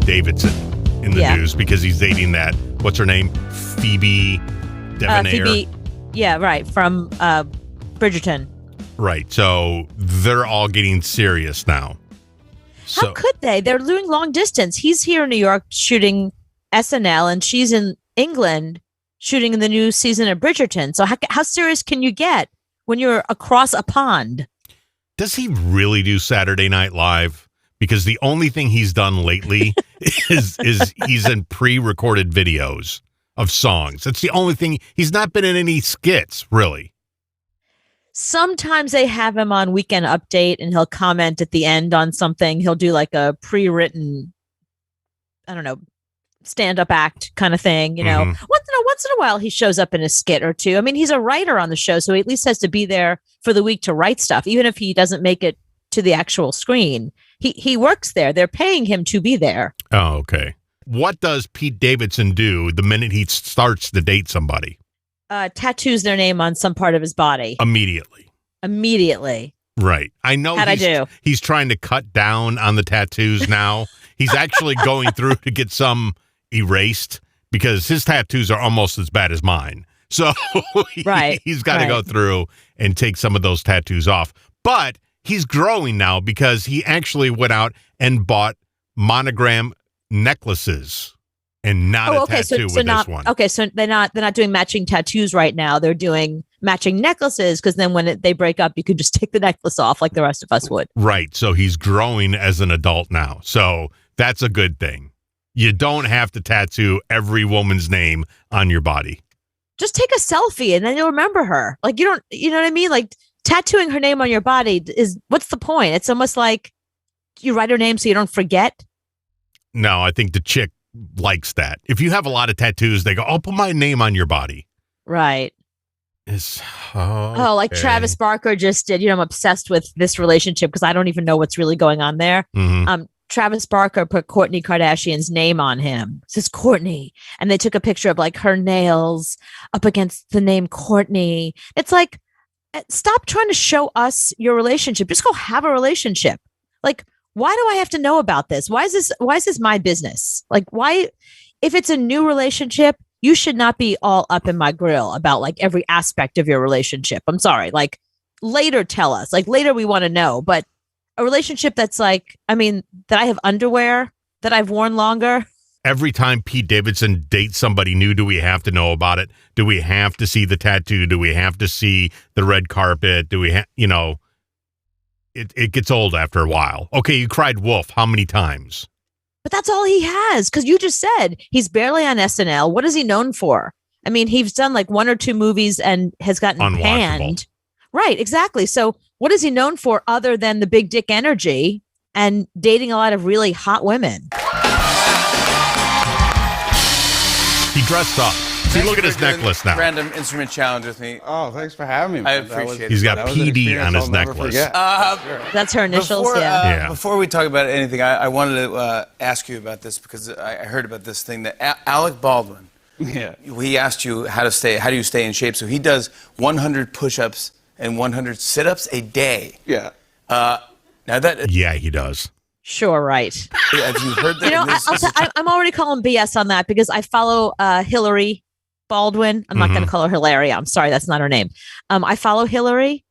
Davidson in the news because he's dating that, what's her name? Phoebe Devonair. Phoebe, yeah, right, from Bridgerton. Right, so they're all getting serious now. How could they? They're doing long distance. He's here in New York shooting SNL, and she's in England shooting in the new season of Bridgerton. So how serious can you get when you're across a pond? Does he really do Saturday Night Live? Because the only thing he's done lately is he's in pre-recorded videos of songs. That's the only thing. He's not been in any skits, really. Sometimes they have him on Weekend Update, and he'll comment at the end on something. He'll do like a pre-written, I don't know, stand-up act kind of thing. You know, once in a while he shows up in a skit or two. I mean, he's a writer on the show, so he at least has to be there for the week to write stuff, even if he doesn't make it to the actual screen. He works there. They're paying him to be there. Oh, okay. What does Pete Davidson do the minute he starts to date somebody? Tattoos their name on some part of his body. Immediately. Right. I know he's trying to cut down on the tattoos now. He's actually going through to get some erased because his tattoos are almost as bad as mine. So he's got to go through and take some of those tattoos off. But he's growing now because he actually went out and bought monogram necklaces. And not a tattoo with this one. Okay, so they're not doing matching tattoos right now. They're doing matching necklaces because then when they break up, you could just take the necklace off like the rest of us would. Right. So he's growing as an adult now. So that's a good thing. You don't have to tattoo every woman's name on your body. Just take a selfie and then you'll remember her. Like you know what I mean? Like tattooing her name on your body what's the point? It's almost like you write her name so you don't forget. No, I think the chick likes that. If you have a lot of tattoos, they go, "I'll put my name on your body." Right. Like Travis Barker just did. I'm obsessed with this relationship because I don't even know what's really going on there. Travis Barker put Kourtney Kardashian's name on him. It says Kourtney. And they took a picture of like her nails up against the name Kourtney. It's like, stop trying to show us your relationship. Just go have a relationship. Like, why do I have to know about this? Why is this my business? Like, why, if it's a new relationship, you should not be all up in my grill about like every aspect of your relationship. I'm sorry. Like later tell us, like later we want to know, but a relationship that's like, that I have underwear that I've worn longer. Every time Pete Davidson dates somebody new, do we have to know about it? Do we have to see the tattoo? Do we have to see the red carpet? Do we have, It gets old after a while. Okay, you cried wolf how many times? But that's all he has, because you just said he's barely on SNL. What is he known for? He's done like one or two movies and has gotten panned. Right, exactly. So what is he known for other than the big dick energy and dating a lot of really hot women? He dressed up. See, look at his necklace now. Random instrument challenge with me. Oh, thanks for having me. I appreciate it. He's got PD on his necklace. That's her initials, Before we talk about anything, I wanted to ask you about this because I heard about this thing that Alec Baldwin, he asked you how do you stay in shape? So he does 100 push-ups and 100 sit-ups a day. Yeah. Yeah, he does. Sure, right. Have you heard that? I'm already calling BS on that because I follow Hillary Baldwin. I'm not going to call her Hilaria. I'm sorry, that's not her name. I follow Hillary,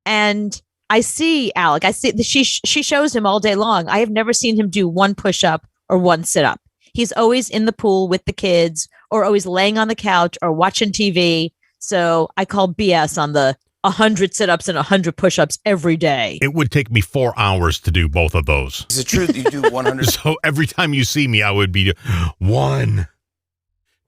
and I see Alec. I see she shows him all day long. I have never seen him do one push-up or one sit-up. He's always in the pool with the kids, or always laying on the couch or watching TV. So I call BS on the 100 sit-ups and 100 push-ups every day. It would take me 4 hours to do both of those. Is it true that you do 100? So every time you see me, I would be 1,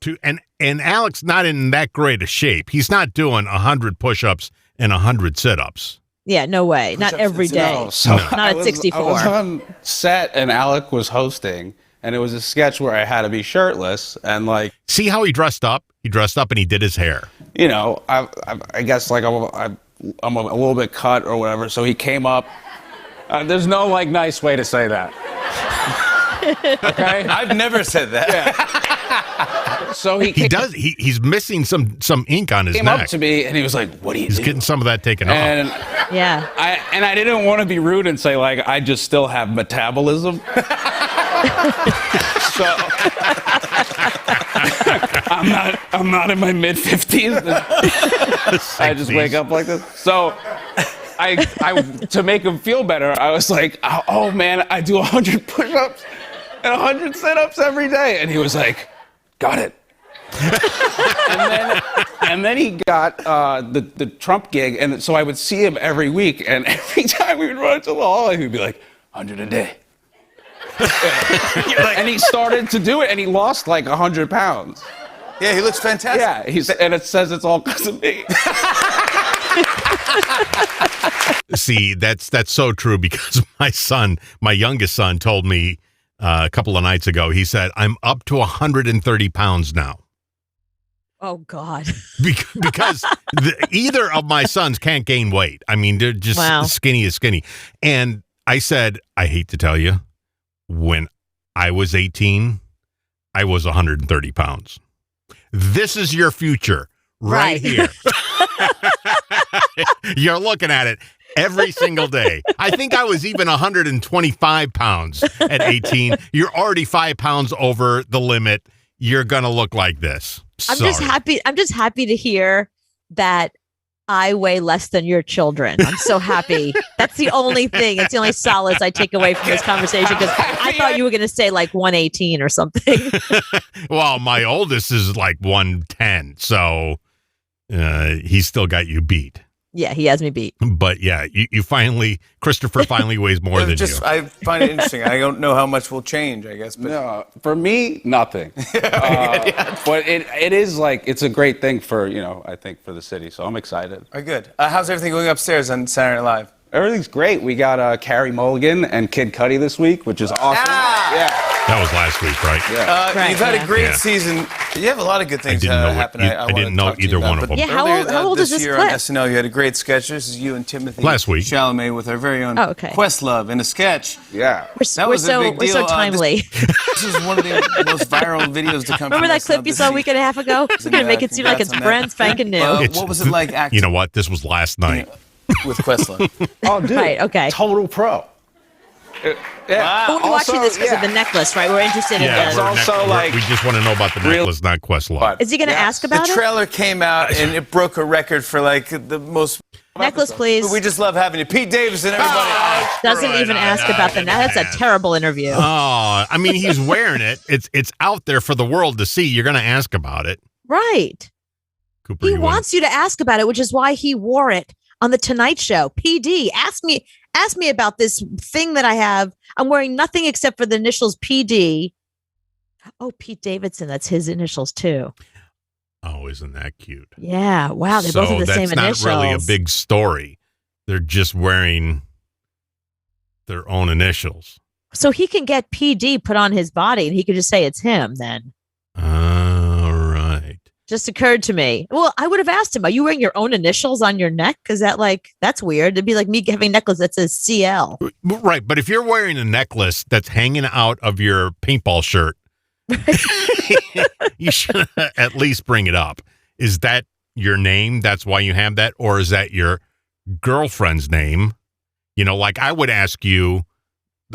2, and Alex not in that great a shape. He's not doing 100 push-ups and 100 sit-ups. Yeah, no way. Not every day. No, so not at 64. I was on set and Alec was hosting, and it was a sketch where I had to be shirtless and like. See how he dressed up? He dressed up and he did his hair. I guess like I'm a little bit cut or whatever. So he came up. There's no like nice way to say that. Okay, I've never said that. Yeah. So he's missing some ink on his neck. Came up to me and he was like, "What do you do?" He's getting some of that taken off. Yeah. I didn't want to be rude and say like I just still have metabolism. So I'm not in my mid 50s. I just wake up like this. So I to make him feel better, I was like, oh man, I do 100 push-ups and 100 sit-ups every day. And he was like, got it. and then he got the Trump gig, and so I would see him every week, and every time we would run into the hall, he would be like, 100 a day. And he started to do it, and he lost like 100 pounds. Yeah, he looks fantastic. Yeah, and it says it's all because of me. See, that's so true, because my youngest son told me a couple of nights ago, he said, I'm up to 130 pounds now. Oh, God. Because either of my sons can't gain weight. I mean, they're just skinny as skinny. And I said, I hate to tell you, when I was 18, I was 130 pounds. This is your future right here. You're looking at it every single day. I think I was even 125 pounds at 18. You're already 5 pounds over the limit. You're going to look like this. I'm just happy to hear that I weigh less than your children. I'm so happy. That's the only thing. It's the only solace I take away from this conversation, because I thought you were going to say like 118 or something. Well, my oldest is like 110, so he's still got you beat. Yeah, he has me beat. But yeah, Christopher finally weighs more than you. I find it interesting. I don't know how much will change, I guess. But no, for me, nothing. But it is like, it's a great thing for, I think for the city. So I'm excited. All right, good. How's everything going upstairs on Saturday Night Live? Everything's great. We got Carrie Mulligan and Kid Cudi this week, which is awesome. Yeah. That was last week, right? Yeah. You've had a great season. You have a lot of good things happen. I didn't know either one of them. Yeah, how old is this year clip? on SNL, you had a great sketch. This is you and Timothy last week. Chalamet with our very own Questlove in a sketch. Yeah. We're so timely. This is one of the most viral videos to come. Remember that clip you saw a week and a half ago? We're going to make it seem like it's brand spanking new. What was it like acting? You know what? This was last night. With Questlove. Oh, dude. Right, okay. Total pro. Yeah. We're watching this because of the necklace, right? We're interested in this. We just want to know about the necklace, not Questlove. Is he going to ask about it? The trailer came out and it broke a record for like the most. Necklace, please. We just love having you. Pete Davidson, everybody. Doesn't even ask about the necklace. That's a terrible interview. Oh, I mean, he's wearing it. It's out there for the world to see. You're going to ask about it. Right. Cooper, he wants you to ask about it, which is why he wore it on the Tonight Show. PD, ask me about this thing that I have. I'm wearing nothing except for the initials PD. Oh, Pete Davidson. That's his initials too. Oh, isn't that cute? Yeah. Wow. They both have the same initials. That's not really a big story. They're just wearing their own initials. So he can get PD put on his body and he could just say it's him then. All right. Just occurred to me. Well, I would have asked him, are you wearing your own initials on your neck? Because that's weird. It'd be like me having a necklace that says CL. Right. But if you're wearing a necklace that's hanging out of your paintball shirt, you should at least bring it up. Is that your name? That's why you have that? Or is that your girlfriend's name? Like I would ask you,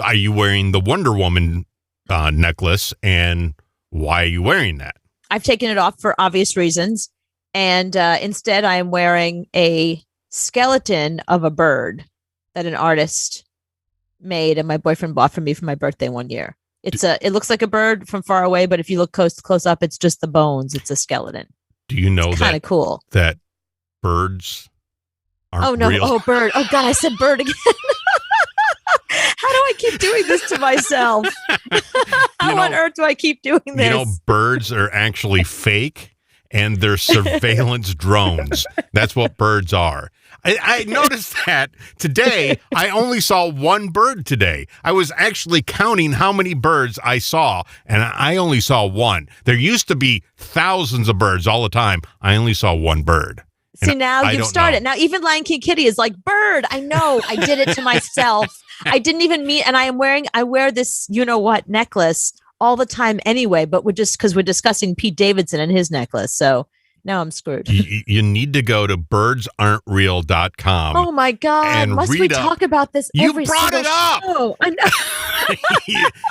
are you wearing the Wonder Woman necklace? And why are you wearing that? I've taken it off for obvious reasons. And instead, I am wearing a skeleton of a bird that an artist made and my boyfriend bought for me for my birthday one year. It looks like a bird from far away, but if you look close up, it's just the bones. It's a skeleton. Do you know kind of cool that birds aren't real? Oh, bird. Oh, God, I said bird again. How do I keep doing this to myself? How on earth do I keep doing this? Birds are actually fake and they're surveillance drones. That's what birds are. I noticed that today. I only saw one bird today. I was actually counting how many birds I saw, and I only saw one. There used to be thousands of birds all the time. I only saw one bird. See, now you've started. Now even Lion King Kitty is like, bird. I know. I did it to myself. I didn't even mean, and I wear this, what necklace all the time anyway, but because we're discussing Pete Davidson and his necklace. So Now I'm screwed. You need to go to birdsaren'treal.com. Oh my God. and Must we read up. talk about this You every brought single it up. show? I know.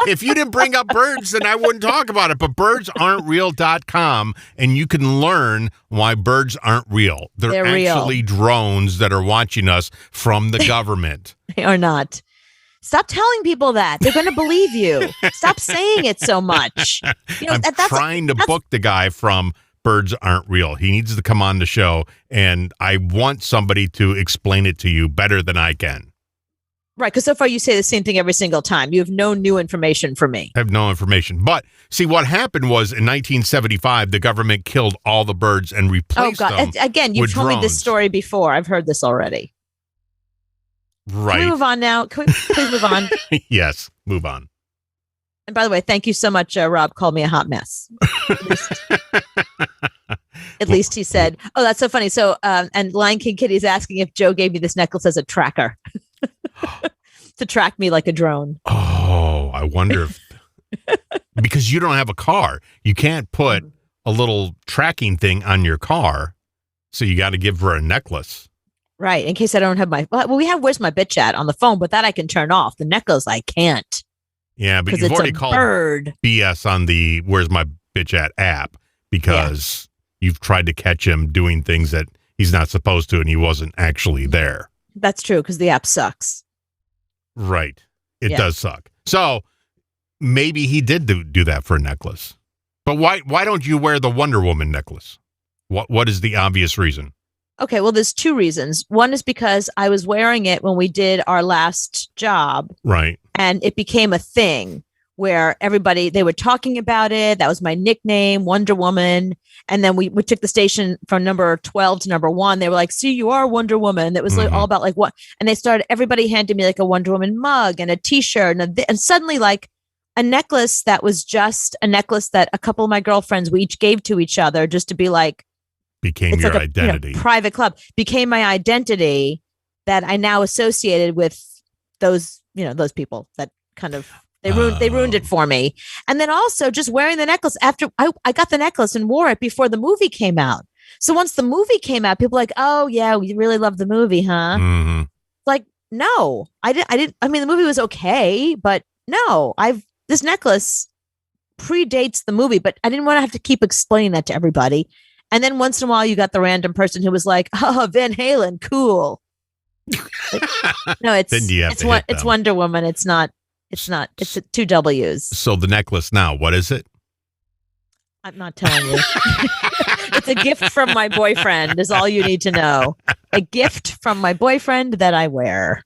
If you didn't bring up birds, then I wouldn't talk about it. But birdsaren'treal.com, and you can learn why birds aren't real. They're actually real. drones that are watching us from the government. They are not. Stop telling people that. They're going to believe you. Stop saying it so much. I'm trying to book the guy from Birds Aren't Real. He needs to come on the show, and I want somebody to explain it to you better than I can. Right, because so far you say the same thing every single time. You have no new information for me. I have no information. But see, what happened was in 1975, the government killed all the birds and replaced them. Again, you've with told me this drones. story before. I've heard this already. Right. Can we move on now? Can we please move on? Yes, move on. And by the way, thank you so much. Rob called me a hot mess. At least he said, oh, that's so funny. So, and Lion King Kitty's asking if Joe gave me this necklace as a tracker to track me like a drone. Oh, I wonder if, because you don't have a car, you can't put a little tracking thing on your car. So you got to give her a necklace. Right. In case I don't have well, we have Where's My Bitch At on the phone, but that I can turn off. The necklace, I can't. Yeah, but you've already called BS on the Where's My Bitch At app because you've tried to catch him doing things that he's not supposed to and he wasn't actually there. That's true because the app sucks. Right. It does suck. So maybe he did do that for a necklace. But why don't you wear the Wonder Woman necklace? What is the obvious reason? Okay, well, there's two reasons. One is because I was wearing it when we did our last job. Right. And it became a thing where they were talking about it. That was my nickname, Wonder Woman. And then we took the station from number 12 to number 1. They were like, see, you are Wonder Woman. It was like all about like what? And everybody handed me like a Wonder Woman mug and a t-shirt. And suddenly like a necklace that was just a necklace that a couple of my girlfriends, we each gave to each other just to be like, became your identity. Private club became my identity that I now associated with those people that kind of they ruined it for me. And then also just wearing the necklace after I got the necklace and wore it before the movie came out. So once the movie came out, people were like, oh yeah, we really love the movie, huh? Mm-hmm. Like, no, I didn't. I mean, the movie was okay, but no, this necklace predates the movie, but I didn't want to have to keep explaining that to everybody. And then once in a while, you got the random person who was like, "Oh, Van Halen, cool." No, it's Wonder Woman. It's not. It's two W's. So the necklace now, what is it? I'm not telling you. It's a gift from my boyfriend. Is all you need to know. A gift from my boyfriend that I wear.